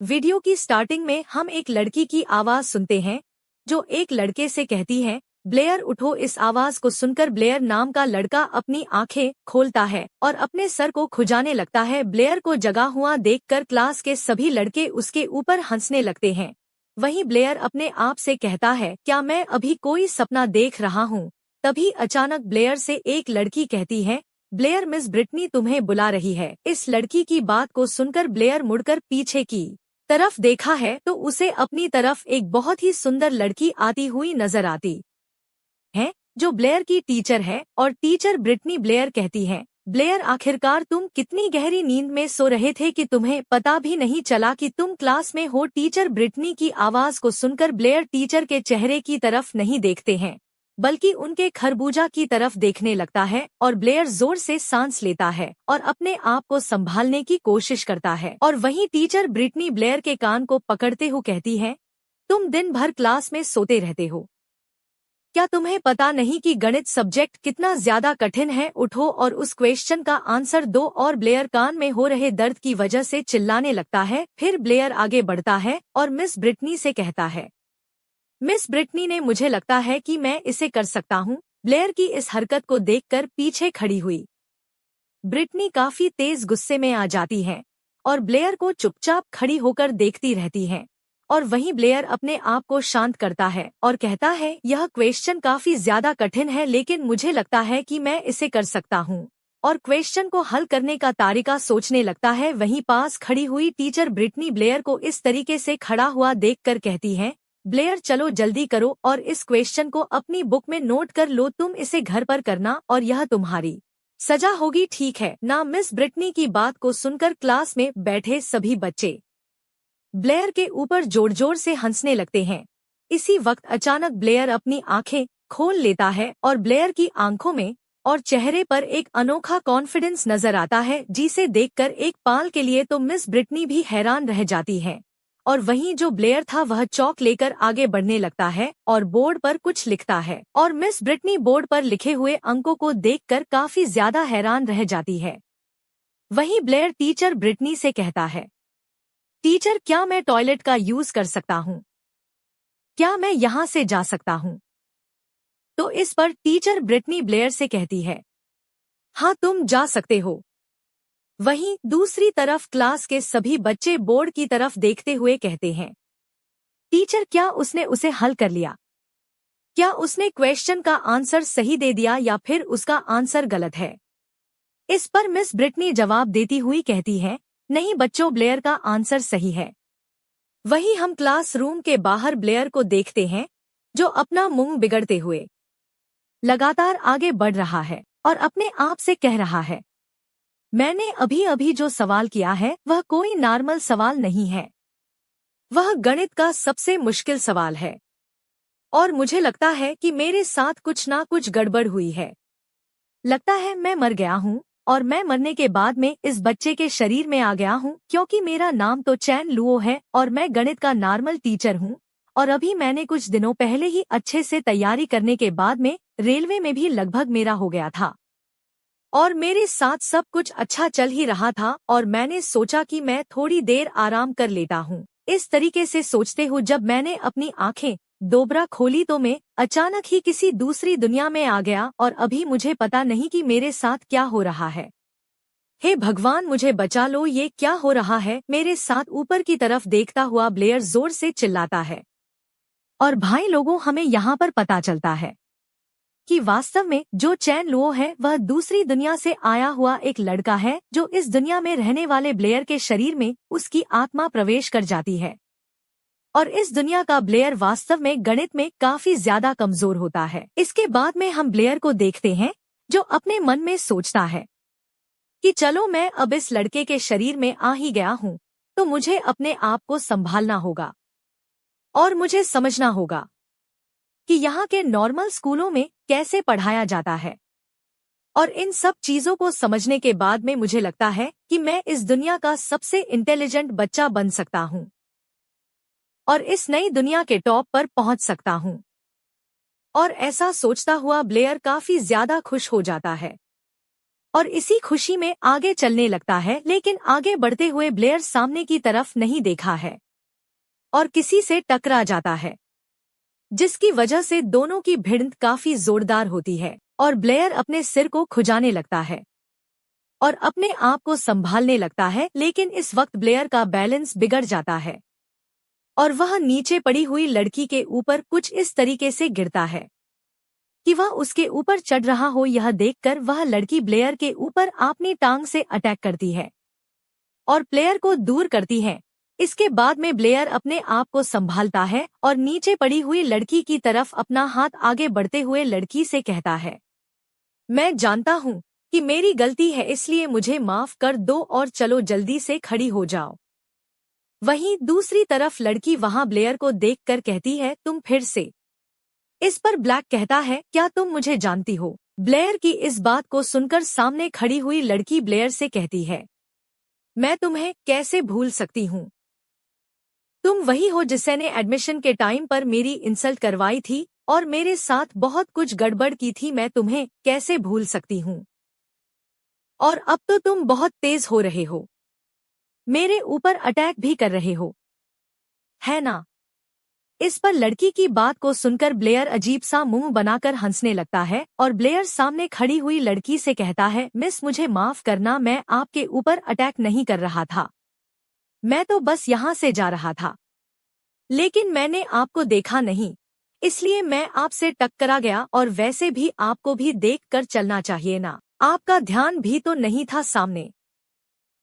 Video की starting में हम एक लड़की की आवाज सुनते हैं जो एक लड़के से कहती है, ब्लेयर उठो। इस आवाज को सुनकर ब्लेयर नाम का लड़का अपनी आंखें खोलता है और अपने सर को खुजाने लगता है। ब्लेयर को जगा हुआ देखकर क्लास के सभी लड़के उसके ऊपर हंसने लगते हैं। वहीं ब्लेयर अपने आप से कहता है, क्या मैं अभी कोई सपना देख रहा हूँ? तभी अचानक ब्लेयर से एक लड़की कहती है, ब्लेयर, मिस ब्रिटनी तुम्हें बुला रही है। इस लड़की की बात को सुनकर ब्लेयर मुड़कर पीछे की तरफ देखा है तो उसे अपनी तरफ एक बहुत ही सुंदर लड़की आती हुई नजर आती है जो ब्लेयर की टीचर है। और टीचर ब्रिटनी ब्लेयर कहती है, ब्लेयर, आखिरकार तुम कितनी गहरी नींद में सो रहे थे कि तुम्हें पता भी नहीं चला कि तुम क्लास में हो। टीचर ब्रिटनी की आवाज को सुनकर ब्लेयर टीचर के चेहरे की तरफ नहीं देखते हैं बल्कि उनके खरबूजा की तरफ देखने लगता है और ब्लेयर जोर से सांस लेता है और अपने आप को संभालने की कोशिश करता है। और वहीं टीचर ब्रिटनी ब्लेयर के कान को पकड़ते हुए कहती है, तुम दिन भर क्लास में सोते रहते हो, क्या तुम्हें पता नहीं कि गणित सब्जेक्ट कितना ज्यादा कठिन है? उठो और उस क्वेश्चन का आंसर दो। और ब्लेयर कान में हो रहे दर्द की वजह से चिल्लाने लगता है। फिर ब्लेयर आगे बढ़ता है और मिस ब्रिटनी से कहता है, मिस ब्रिटनी ने, मुझे लगता है कि मैं इसे कर सकता हूँ। ब्लेयर की इस हरकत को देखकर पीछे खड़ी हुई ब्रिटनी काफी तेज गुस्से में आ जाती है और ब्लेयर को चुपचाप खड़ी होकर देखती रहती है। और वहीं ब्लेयर अपने आप को शांत करता है और कहता है, यह क्वेश्चन काफी ज्यादा कठिन है लेकिन मुझे लगता है कि मैं इसे कर सकता हूँ। और क्वेश्चन को हल करने का तरीका सोचने लगता है। वहीं पास खड़ी हुई टीचर ब्रिटनी ब्लेयर को इस तरीके से खड़ा हुआ देखकर कहती है, ब्लेयर, चलो जल्दी करो और इस क्वेश्चन को अपनी बुक में नोट कर लो। तुम इसे घर पर करना और यह तुम्हारी सजा होगी, ठीक है ना? मिस ब्रिटनी की बात को सुनकर क्लास में बैठे सभी बच्चे ब्लेयर के ऊपर जोर जोर से हंसने लगते हैं। इसी वक्त अचानक ब्लेयर अपनी आंखें खोल लेता है और ब्लेयर की आंखों में और चेहरे पर एक अनोखा कॉन्फिडेंस नजर आता है जिसे देखकर एक पाल के लिए तो मिस ब्रिटनी भी हैरान रह जाती है। और वहीं जो ब्लेयर था वह चौक लेकर आगे बढ़ने लगता है और बोर्ड पर कुछ लिखता है। और मिस ब्रिटनी बोर्ड पर लिखे हुए अंकों को देखकर काफी ज्यादा हैरान रह जाती है। वहीं ब्लेयर टीचर ब्रिटनी से कहता है, टीचर, क्या मैं टॉयलेट का यूज कर सकता हूँ? क्या मैं यहाँ से जा सकता हूँ? तो इस पर टीचर ब्रिटनी ब्लेयर से कहती है, हाँ, तुम जा सकते हो। वहीं दूसरी तरफ क्लास के सभी बच्चे बोर्ड की तरफ देखते हुए कहते हैं, टीचर, क्या उसने उसे हल कर लिया? क्या उसने क्वेश्चन का आंसर सही दे दिया या फिर उसका आंसर गलत है? इस पर मिस ब्रिटनी जवाब देती हुई कहती है, नहीं बच्चों, ब्लेयर का आंसर सही है। वहीं हम क्लासरूम के बाहर ब्लेयर को देखते हैं जो अपना मुंह बिगड़ते हुए लगातार आगे बढ़ रहा है और अपने आप से कह रहा है, मैंने अभी अभी जो सवाल किया है वह कोई नॉर्मल सवाल नहीं है, वह गणित का सबसे मुश्किल सवाल है और मुझे लगता है कि मेरे साथ कुछ ना कुछ गड़बड़ हुई है। लगता है मैं मर गया हूँ और मैं मरने के बाद में इस बच्चे के शरीर में आ गया हूँ क्योंकि मेरा नाम तो चैन लुओ है और मैं गणित का नॉर्मल टीचर हूँ। और अभी मैंने कुछ दिनों पहले ही अच्छे से तैयारी करने के बाद में रेलवे में भी लगभग मेरा हो गया था और मेरे साथ सब कुछ अच्छा चल ही रहा था और मैंने सोचा कि मैं थोड़ी देर आराम कर लेता हूँ। इस तरीके से सोचते हुए जब मैंने अपनी आंखें दोबारा खोली तो मैं अचानक ही किसी दूसरी दुनिया में आ गया और अभी मुझे पता नहीं कि मेरे साथ क्या हो रहा है। हे भगवान, मुझे बचा लो, ये क्या हो रहा है मेरे साथ? ऊपर की तरफ देखता हुआ ब्लेयर जोर से चिल्लाता है। और भाई लोगों, हमें यहाँ पर पता चलता है कि वास्तव में जो चैन लुओ है वह दूसरी दुनिया से आया हुआ एक लड़का है जो इस दुनिया में रहने वाले ब्लेयर के शरीर में उसकी आत्मा प्रवेश कर जाती है। और इस दुनिया का ब्लेयर वास्तव में गणित में काफी ज्यादा कमजोर होता है। इसके बाद में हम ब्लेयर को देखते हैं जो अपने मन में सोचता है कि चलो, मैं अब इस लड़के के शरीर में आ ही गया हूँ तो मुझे अपने आप को संभालना होगा और मुझे समझना होगा कि यहाँ के नॉर्मल स्कूलों में कैसे पढ़ाया जाता है। और इन सब चीजों को समझने के बाद में मुझे लगता है कि मैं इस दुनिया का सबसे इंटेलिजेंट बच्चा बन सकता हूँ और इस नई दुनिया के टॉप पर पहुंच सकता हूँ। और ऐसा सोचता हुआ ब्लेयर काफी ज्यादा खुश हो जाता है। और इसी खुशी में आगे चलने लगता है, लेकिन आगे बढ़ते हुए ब्लेयर सामने की तरफ नहीं देखा है और किसी से टकरा जाता है, जिसकी वजह से दोनों की भिड़ंत काफी जोरदार होती है और ब्लेयर अपने सिर को खुजाने लगता है और अपने आप को संभालने लगता है। लेकिन इस वक्त ब्लेयर का बैलेंस बिगड़ जाता है और वह नीचे पड़ी हुई लड़की के ऊपर कुछ इस तरीके से गिरता है कि वह उसके ऊपर चढ़ रहा हो। यह देखकर वह लड़की ब्लेयर के ऊपर अपनी टांग से अटैक करती है और प्लेयर को दूर करती है। इसके बाद में ब्लेयर अपने आप को संभालता है और नीचे पड़ी हुई लड़की की तरफ अपना हाथ आगे बढ़ते हुए लड़की से कहता है, मैं जानता हूँ कि मेरी गलती है, इसलिए मुझे माफ कर दो और चलो जल्दी से खड़ी हो जाओ। वहीं दूसरी तरफ लड़की वहां ब्लेयर को देखकर कहती है, तुम फिर से। इस पर ब्लैक कहता है, क्या तुम मुझे जानती हो? ब्लेयर की इस बात को सुनकर सामने खड़ी हुई लड़की ब्लेयर से कहती है, मैं तुम्हें कैसे भूल सकती हूँ? तुम वही हो जिसने एडमिशन के टाइम पर मेरी इंसल्ट करवाई थी और मेरे साथ बहुत कुछ गड़बड़ की थी। मैं तुम्हें कैसे भूल सकती हूँ? और अब तो तुम बहुत तेज हो रहे हो, मेरे ऊपर अटैक भी कर रहे हो, है ना? इस पर लड़की की बात को सुनकर ब्लेयर अजीब सा मुंह बनाकर हंसने लगता है और ब्लेयर सामने खड़ी हुई लड़की से कहता है, मिस मुझे माफ करना, मैं आपके ऊपर अटैक नहीं कर रहा था, मैं तो बस यहाँ से जा रहा था, लेकिन मैंने आपको देखा नहीं, इसलिए मैं आपसे टकरा गया। और वैसे भी आपको भी देख कर चलना चाहिए ना, आपका ध्यान भी तो नहीं था सामने।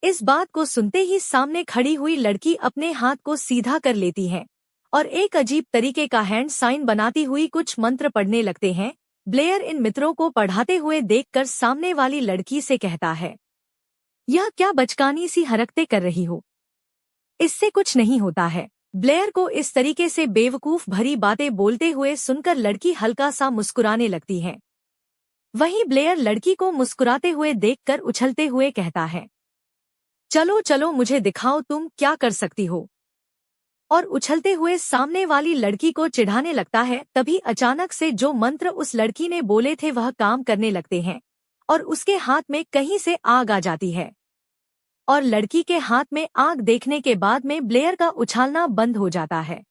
इस बात को सुनते ही सामने खड़ी हुई लड़की अपने हाथ को सीधा कर लेती है और एक अजीब तरीके का हैंड साइन बनाती हुई कुछ मंत्र पढ़ने लगते हैं। ब्लेयर इन मित्रों को पढ़ाते हुए देखकर सामने वाली लड़की से कहता है, यह क्या बचकानी सी हरकतें कर रही हो, इससे कुछ नहीं होता है। ब्लेयर को इस तरीके से बेवकूफ भरी बातें बोलते हुए सुनकर लड़की हल्का सा मुस्कुराने लगती है। वहीं ब्लेयर लड़की को मुस्कुराते हुए देखकर उछलते हुए कहता है, चलो चलो मुझे दिखाओ तुम क्या कर सकती हो, और उछलते हुए सामने वाली लड़की को चिढ़ाने लगता है। तभी अचानक से जो मंत्र उस लड़की ने बोले थे वह काम करने लगते हैं और उसके हाथ में कहीं से आग आ जाती है और लड़की के हाथ में आग देखने के बाद में ब्लेयर का उछालना बंद हो जाता है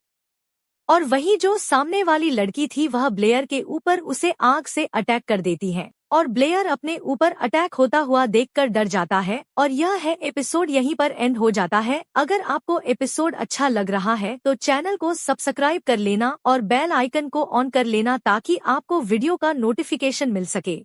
और वही जो सामने वाली लड़की थी वह ब्लेयर के ऊपर उसे आग से अटैक कर देती है और ब्लेयर अपने ऊपर अटैक होता हुआ देखकर डर जाता है। और यह है एपिसोड यहीं पर एंड हो जाता है। अगर आपको एपिसोड अच्छा लग रहा है तो चैनल को सब्सक्राइब कर लेना और बेल आइकन को ऑन कर लेना ताकि आपको वीडियो का नोटिफिकेशन मिल सके।